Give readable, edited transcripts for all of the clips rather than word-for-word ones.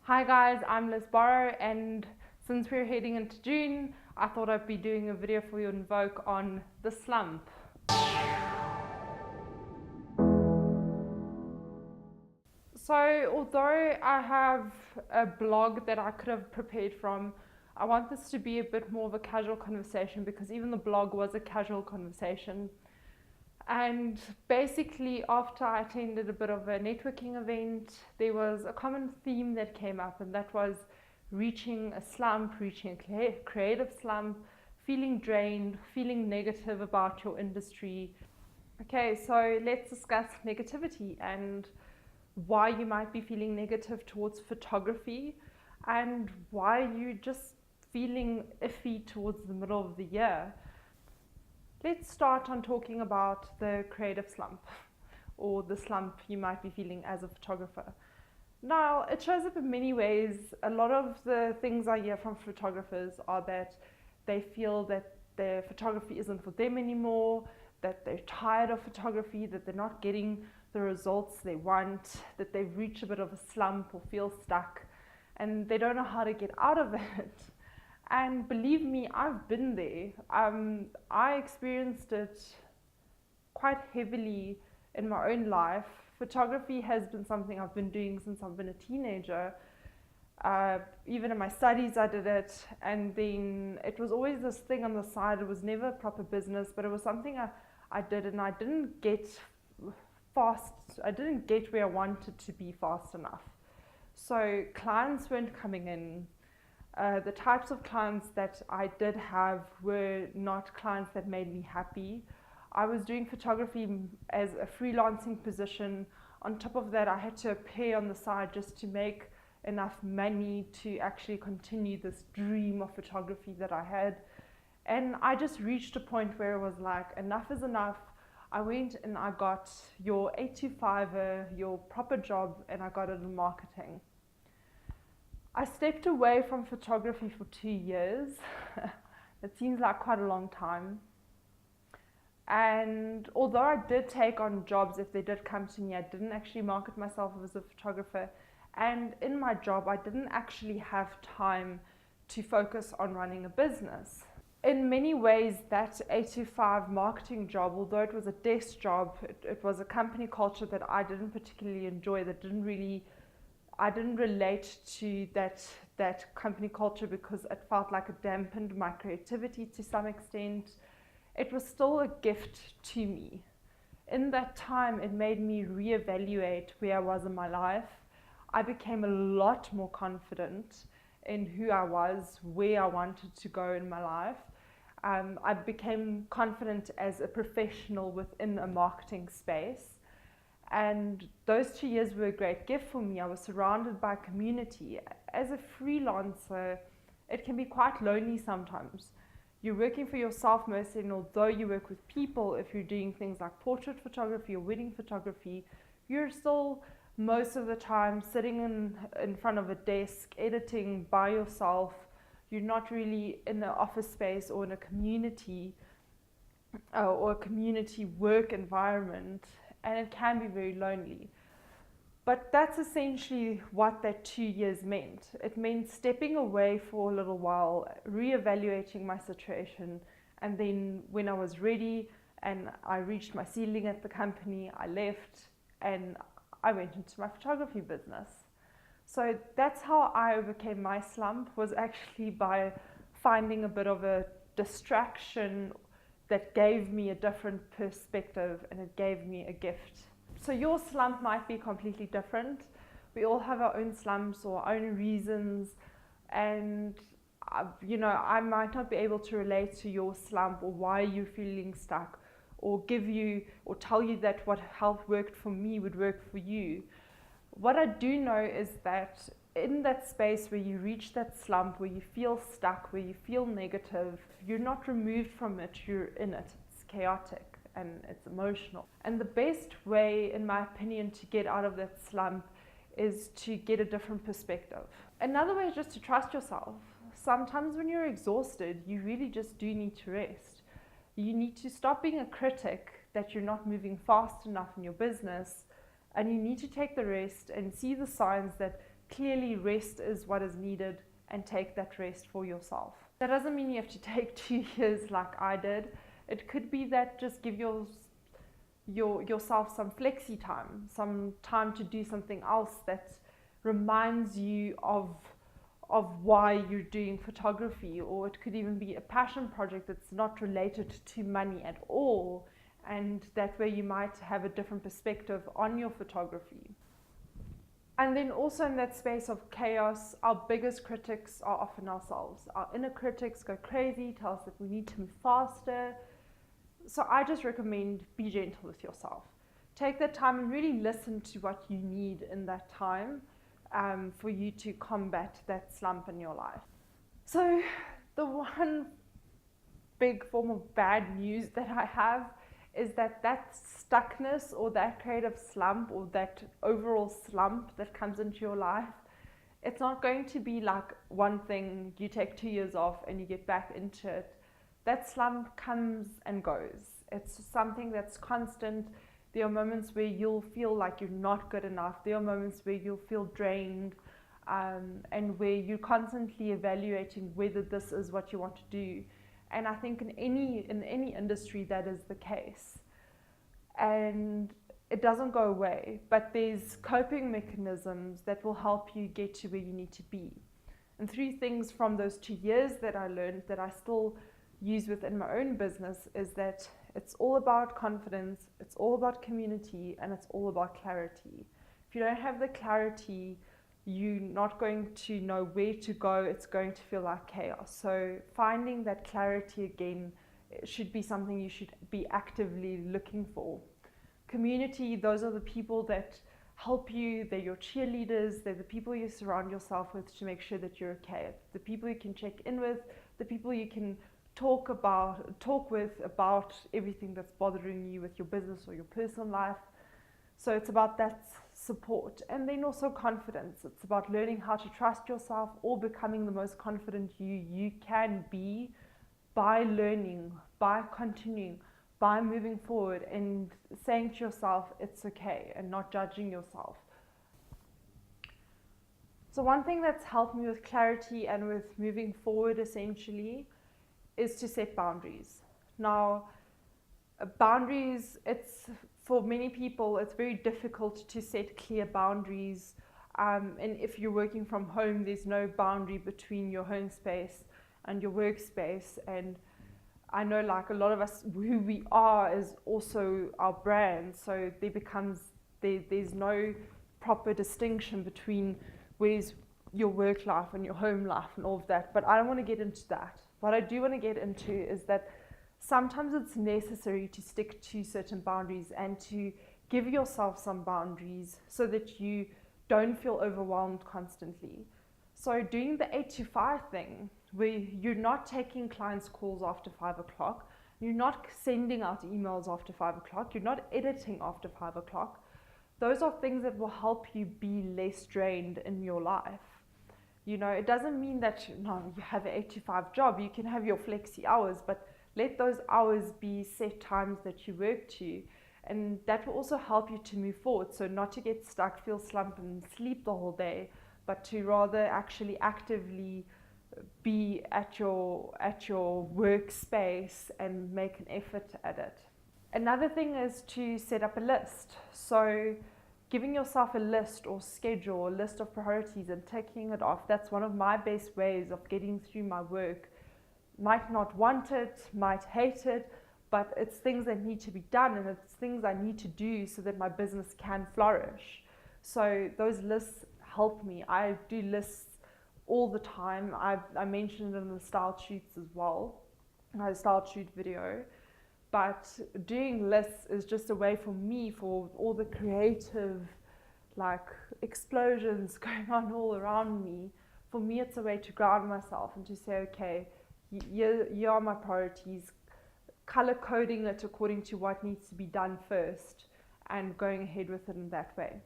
Hi guys, I'm Bharo, and since we're heading into June, I thought I'd be doing a video for you Invoque on the slump. So although I have a blog that I could have prepared from, I want this to be a bit more of a casual conversation because even the blog was a casual conversation. And basically, after I attended a bit of a networking event, there was a common theme that came up, and that was reaching a slump, reaching a creative slump, feeling drained, feeling negative about your industry. Okay, so let's discuss negativity and why you might be feeling negative towards photography and why you're just feeling iffy towards the middle of the year. Let's start on talking about the creative slump, or the slump you might be feeling as a photographer. Now, it shows up in many ways. A lot of the things I hear from photographers are that they feel that their photography isn't for them anymore, that they're tired of photography, that they're not getting the results they want, that they've reached a bit of a slump or feel stuck, and they don't know how to get out of it. And believe me, I've been there. I experienced it quite heavily in my own life. Photography has been something I've been doing since I've been a teenager. Even in my studies I did it, and then it was always this thing on the side. It was never a proper business, but it was something I did, and I didn't get where I wanted to be fast enough. So clients weren't coming in. The types of clients that I did have were not clients that made me happy. I was doing photography as a freelancing position. On top of that, I had to pay on the side just to make enough money to actually continue this dream of photography that I had. And I just reached a point where it was like, enough is enough. I went and I got your 8 to 5er, your proper job, and I got it in marketing. I stepped away from photography for 2 years. It seems like quite a long time. And although I did take on jobs, if they did come to me, I didn't actually market myself as a photographer. And in my job, I didn't actually have time to focus on running a business. In many ways, that 8 to 5 marketing job, although it was a desk job, it was a company culture that I didn't particularly enjoy, I didn't relate to that company culture because it felt like it dampened my creativity to some extent. It was still a gift to me. In that time, it made me reevaluate where I was in my life. I became a lot more confident in who I was, where I wanted to go in my life. I became confident as a professional within a marketing space. And those 2 years were a great gift for me. I was surrounded by community. As a freelancer, it can be quite lonely sometimes. You're working for yourself mostly, and although you work with people, if you're doing things like portrait photography or wedding photography, you're still most of the time sitting in front of a desk, editing by yourself. You're not really in an office space or in a community or a community work environment. And it can be very lonely. But that's essentially what that 2 years meant. It meant stepping away for a little while, reevaluating my situation, and then when I was ready and I reached my ceiling at the company, I left and I went into my photography business. So that's how I overcame my slump, was actually by finding a bit of a distraction that gave me a different perspective, and it gave me a gift. So your slump might be completely different. We all have our own slumps or our own reasons, and I might not be able to relate to your slump or why you're feeling stuck, or tell you that what health worked for me would work for you. What I do know is that in that space where you reach that slump, where you feel stuck, where you feel negative, you're not removed from it, you're in it. It's chaotic and it's emotional. And the best way, in my opinion, to get out of that slump is to get a different perspective. Another way is just to trust yourself. Sometimes when you're exhausted, you really just do need to rest. You need to stop being a critic that you're not moving fast enough in your business, and you need to take the rest and see the signs that clearly rest is what is needed, and take that rest for yourself. That doesn't mean you have to take 2 years like I did. It could be that just give yourself some flexi time, some time to do something else that reminds you of why you're doing photography, or it could even be a passion project that's not related to money at all, and that way you might have a different perspective on your photography. And then also in that space of chaos, our biggest critics are often ourselves. Our inner critics go crazy, tell us that we need to move faster. So I just recommend be gentle with yourself. Take that time and really listen to what you need in that time for you to combat that slump in your life. So the one big form of bad news that I have is that stuckness or that creative slump or that overall slump that comes into your life, it's not going to be like one thing, you take 2 years off and you get back into it. That slump comes and goes. It's something that's constant. There are moments where you'll feel like you're not good enough. There are moments where you'll feel drained, and where you're constantly evaluating whether this is what you want to do. And I think in any industry that is the case. And it doesn't go away, but there's coping mechanisms that will help you get to where you need to be. And 3 things from those 2 years that I learned that I still use within my own business is that it's all about confidence, it's all about community, and it's all about clarity. If you don't have the clarity, you're not going to know where to go. It's going to feel like chaos. So finding that clarity again should be something you should be actively looking for. Community, those are the people that help you. They're your cheerleaders. They're the people you surround yourself with to make sure that you're okay. The people you can check in with, the people you can talk with about everything that's bothering you with your business or your personal life. So it's about that support. And then also confidence. It's about learning how to trust yourself or becoming the most confident you can be by learning, by continuing, by moving forward and saying to yourself, it's okay, and not judging yourself. So one thing that's helped me with clarity and with moving forward essentially is to set boundaries. Now, boundaries, for many people, it's very difficult to set clear boundaries. And if you're working from home, there's no boundary between your home space and your workspace. And I know like a lot of us, who we are is also our brand. So there's no proper distinction between where's your work life and your home life and all of that. But I don't want to get into that. What I do want to get into is that sometimes it's necessary to stick to certain boundaries and to give yourself some boundaries so that you don't feel overwhelmed constantly. So doing the 8 to 5 thing, where you're not taking clients' calls after 5 o'clock, you're not sending out emails after 5 o'clock, you're not editing after 5 o'clock, those are things that will help you be less drained in your life. You know, it doesn't mean that you have an 8 to 5 job. You can have your flexi hours, but let those hours be set times that you work to. And that will also help you to move forward. So not to get stuck, feel slumped and sleep the whole day, but to rather actually actively be at your workspace and make an effort at it. Another thing is to set up a list. So giving yourself a list or schedule, a list of priorities and ticking it off, that's one of my best ways of getting through my work. Might not want it, might hate it, but it's things that need to be done and it's things I need to do so that my business can flourish. So those lists help me. I do lists all the time. I mentioned it in the style shoots as well, my style shoot video. But doing lists is just a way for me, for all the creative like explosions going on all around me. For me, it's a way to ground myself and to say, okay, here are my priorities, color coding it according to what needs to be done first and going ahead with it in that way.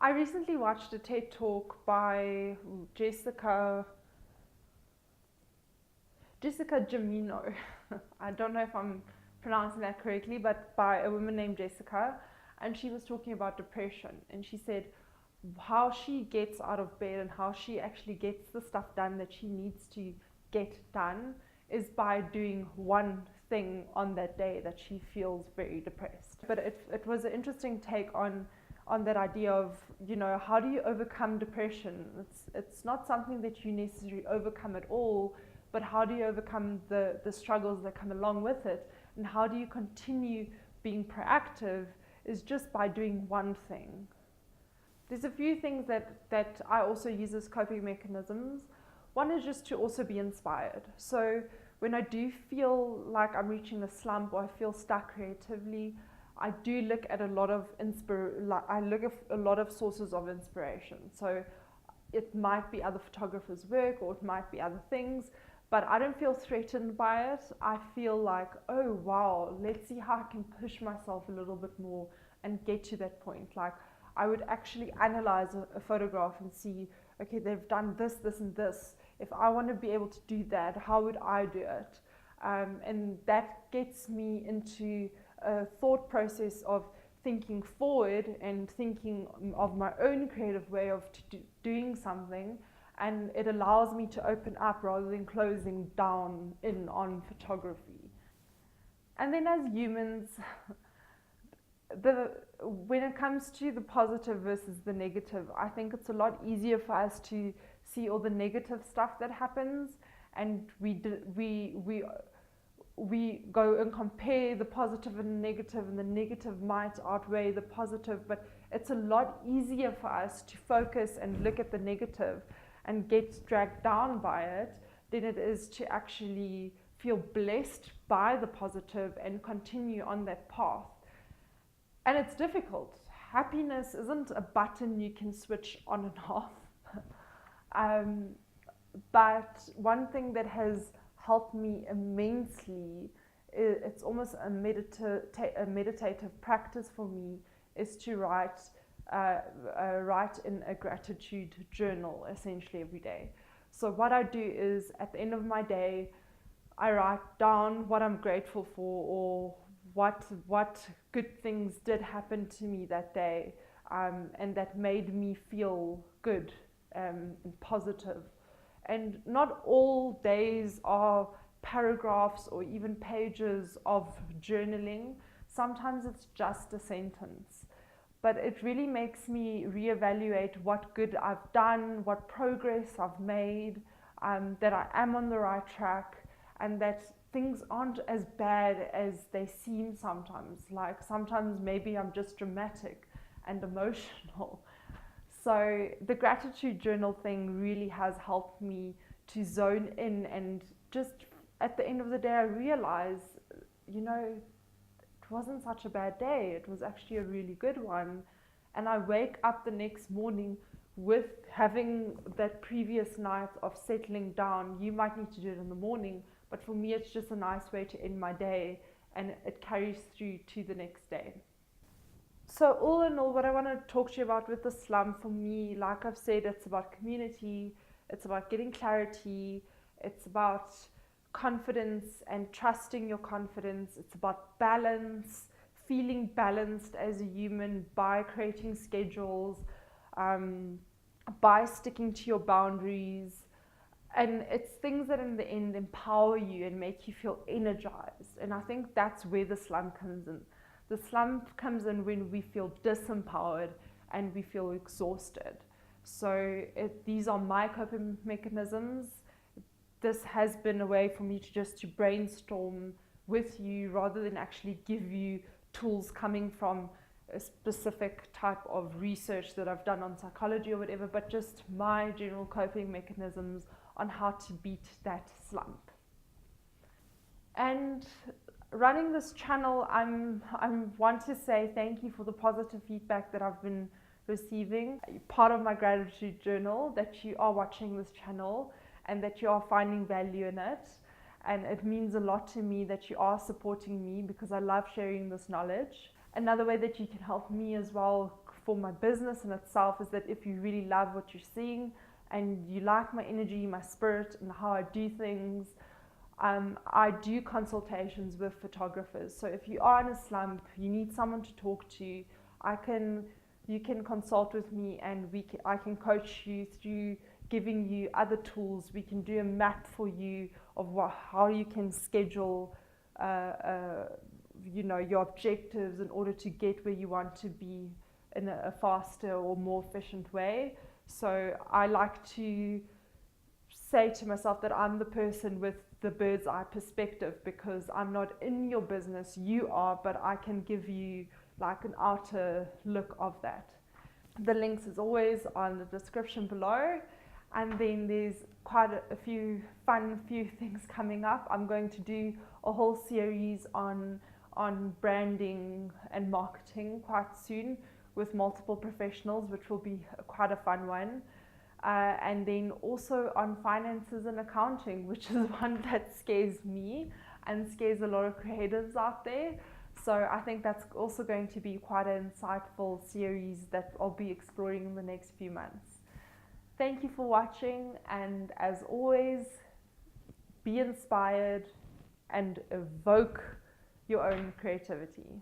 I recently watched a TED Talk by Jessica Gemino. I don't know if I'm pronouncing that correctly, but by a woman named Jessica. And she was talking about depression. And she said, how she gets out of bed and how she actually gets the stuff done that she needs to get done is by doing one thing on that day that she feels very depressed. But it was an interesting take on that idea of, how do you overcome depression? It's not something that you necessarily overcome at all, but how do you overcome the struggles that come along with it? And how do you continue being proactive is just by doing one thing. There's a few things that I also use as coping mechanisms. One is just to also be inspired. So when I do feel like I'm reaching a slump or I feel stuck creatively, I do look at a lot of sources of inspiration. So it might be other photographers' work or it might be other things, but I don't feel threatened by it. I feel like, oh wow, let's see how I can push myself a little bit more and get to that point. Like, I would actually analyze a photograph and see, okay, they've done this, this, and this. If I want to be able to do that, how would I do it? And that gets me into a thought process of thinking forward and thinking of my own creative way of doing something, and it allows me to open up rather than closing down in on photography. And then as humans, when it comes to the positive versus the negative, I think it's a lot easier for us to see all the negative stuff that happens, and we go and compare the positive and negative, and the negative might outweigh the positive, but it's a lot easier for us to focus and look at the negative and get dragged down by it than it is to actually feel blessed by the positive and continue on that path. And it's difficult. Happiness isn't a button you can switch on and off. But one thing that has helped me immensely, it's almost a meditative practice for me, is to write in a gratitude journal essentially every day. So what I do is at the end of my day, I write down what I'm grateful for, or what good things did happen to me that day, and that made me feel good and positive. And not all days are paragraphs or even pages of journaling. Sometimes it's just a sentence. But it really makes me reevaluate what good I've done, what progress I've made, that I am on the right track, and that things aren't as bad as they seem sometimes. Like sometimes maybe I'm just dramatic and emotional. So the gratitude journal thing really has helped me to zone in, and just at the end of the day I realize, it wasn't such a bad day. It was actually a really good one. And I wake up the next morning with having that previous night of settling down. You might need to do it in the morning, but for me it's just a nice way to end my day, and it carries through to the next day. So all in all, what I want to talk to you about with the slump, for me, like I've said, it's about community, it's about getting clarity, it's about confidence and trusting your confidence, it's about balance, feeling balanced as a human by creating schedules, by sticking to your boundaries. And it's things that in the end empower you and make you feel energized. And I think that's where the slump comes in. The slump comes in when we feel disempowered and we feel exhausted. So these are my coping mechanisms. This has been a way for me to brainstorm with you rather than actually give you tools coming from a specific type of research that I've done on psychology or whatever, but just my general coping mechanisms on how to beat that slump. And running this channel, I want to say thank you for the positive feedback that I've been receiving. Part of my gratitude journal that you are watching this channel and that you are finding value in it. And it means a lot to me that you are supporting me, because I love sharing this knowledge. Another way that you can help me as well for my business in itself is that if you really love what you're seeing and you like my energy, my spirit, and how I do things, I do consultations with photographers. So if you are in a slump, you need someone to talk to, I can you can consult with me, and I can coach you through giving you other tools. We can do a map for you of how you can schedule your objectives in order to get where you want to be in a faster or more efficient way. So I like to say to myself that I'm the person with the bird's eye perspective, because I'm not in your business, you are, but I can give you like an outer look of that. The links is always on the description below, and then there's quite a few things coming up. I'm going to do a whole series on branding and marketing quite soon with multiple professionals, which will be quite a fun one. And then also on finances and accounting, which is one that scares me and scares a lot of creatives out there. So I think that's also going to be quite an insightful series that I'll be exploring in the next few months. Thank you for watching, and as always, be inspired and evoke your own creativity.